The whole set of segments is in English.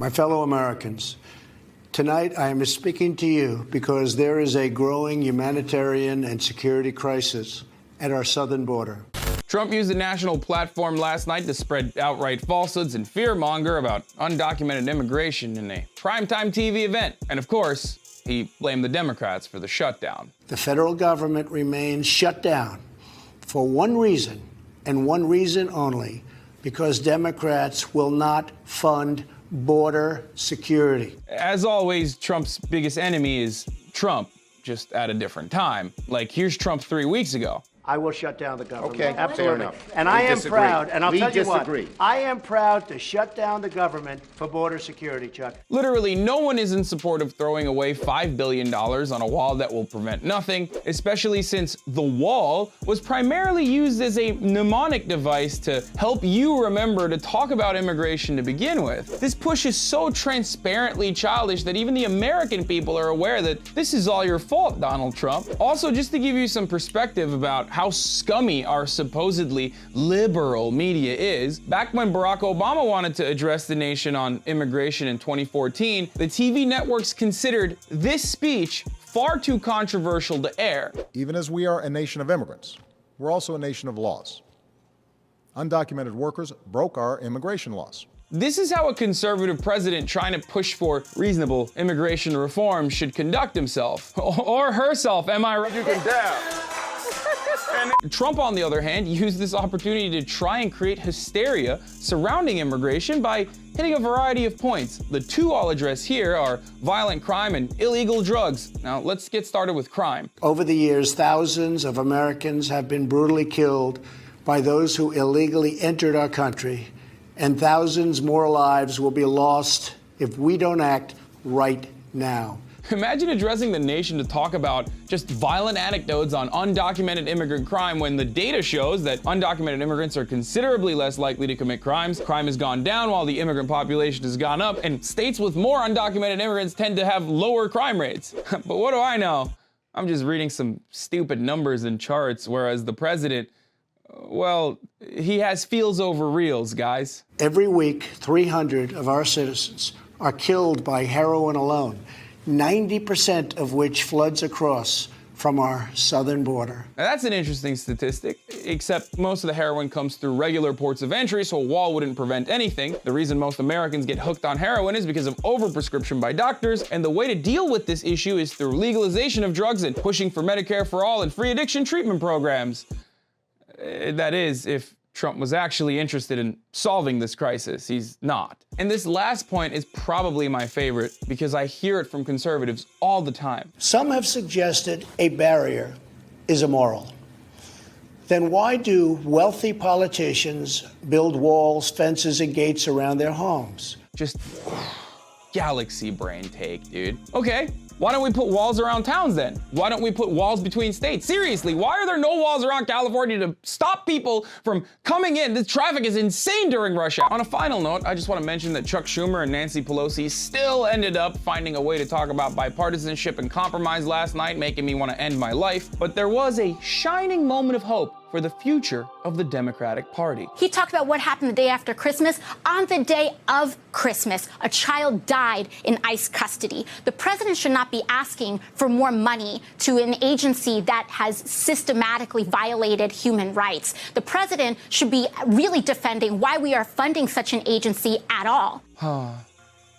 My fellow Americans, tonight I am speaking to you because there is a growing humanitarian and security crisis at our southern border. Trump used a national platform last night to spread outright falsehoods and fearmonger about undocumented immigration in a primetime TV event. And of course, he blamed the Democrats for the shutdown. The federal government remains shut down for one reason, and one reason only, because Democrats will not fund border security. As always, Trump's biggest enemy is Trump, just at a different time. Like, here's Trump 3 weeks ago. I will shut down the government. Okay, absolutely. fair enough. And We I am disagree. proud, and I'll We tell you disagree. what, I am proud to shut down the government for border security, Chuck. Literally, no one is in support of throwing away $5 billion on a wall that will prevent nothing, especially since the wall was primarily used as a mnemonic device to help you remember to talk about immigration to begin with. This push is so transparently childish that even the American people are aware that this is all your fault, Donald Trump. Also, just to give you some perspective about how scummy our supposedly liberal media is, back when Barack Obama wanted to address the nation on immigration in 2014, the TV networks considered this speech far too controversial to air. Even as we are a nation of immigrants, we're also a nation of laws. Undocumented workers broke our immigration laws. This is how a conservative president trying to push for reasonable immigration reform should conduct himself. Or herself, am I right? You can dab. Trump, on the other hand, used this opportunity to try and create hysteria surrounding immigration by hitting a variety of points. The two I'll address here are violent crime and illegal drugs. Now, let's get started with crime. Over the years, thousands of Americans have been brutally killed by those who illegally entered our country, and thousands more lives will be lost if we don't act right now. Imagine addressing the nation to talk about just violent anecdotes on undocumented immigrant crime when the data shows that undocumented immigrants are considerably less likely to commit crimes. Crime has gone down while the immigrant population has gone up, and states with more undocumented immigrants tend to have lower crime rates. But what do I know? I'm just reading some stupid numbers and charts, whereas the president, well, he has feels over reals, guys. Every week, 300 of our citizens are killed by heroin alone, 90% of which floods across from our southern border. Now that's an interesting statistic, except most of the heroin comes through regular ports of entry, so a wall wouldn't prevent anything. The reason most Americans get hooked on heroin is because of overprescription by doctors, and the way to deal with this issue is through legalization of drugs and pushing for Medicare for all and free addiction treatment programs. That is, if Trump was actually interested in solving this crisis. He's not. And this last point is probably my favorite because I hear it from conservatives all the time. Some have suggested a barrier is immoral. Then why do wealthy politicians build walls, fences, and gates around their homes? Just galaxy brain take, dude. Okay. Why don't we put walls around towns then? Why don't we put walls between states? Seriously, why are there no walls around California to stop people from coming in? The traffic is insane during rush hour. On a final note, I just want to mention that Chuck Schumer and Nancy Pelosi still ended up finding a way to talk about bipartisanship and compromise last night, making me want to end my life. But there was a shining moment of hope for the future of the Democratic Party. He talked about what happened the day after Christmas. On the day of Christmas, a child died in ICE custody. The president should not be asking for more money to an agency that has systematically violated human rights. The president should be really defending why we are funding such an agency at all.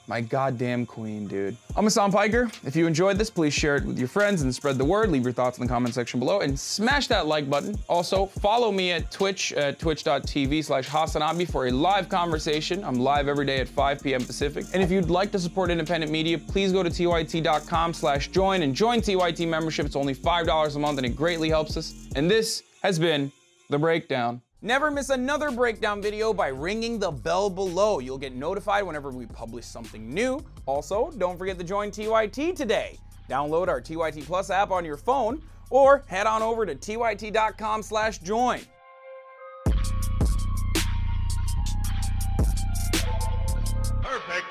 My goddamn queen, dude. I'm Hasan Piker. If you enjoyed this, please share it with your friends and spread the word. Leave your thoughts in the comment section below and smash that like button. Also, follow me at Twitch at twitch.tv/HasanAbi for a live conversation. I'm live every day at 5 p.m. Pacific. And if you'd like to support independent media, please go to tyt.com/join and join TYT membership. It's only $5 a month and it greatly helps us. And this has been The Breakdown. Never miss another breakdown video by ringing the bell below. You'll get notified whenever we publish something new. Also, don't forget to join TYT today. Download our TYT Plus app on your phone or head on over to tyt.com/join. Perfect.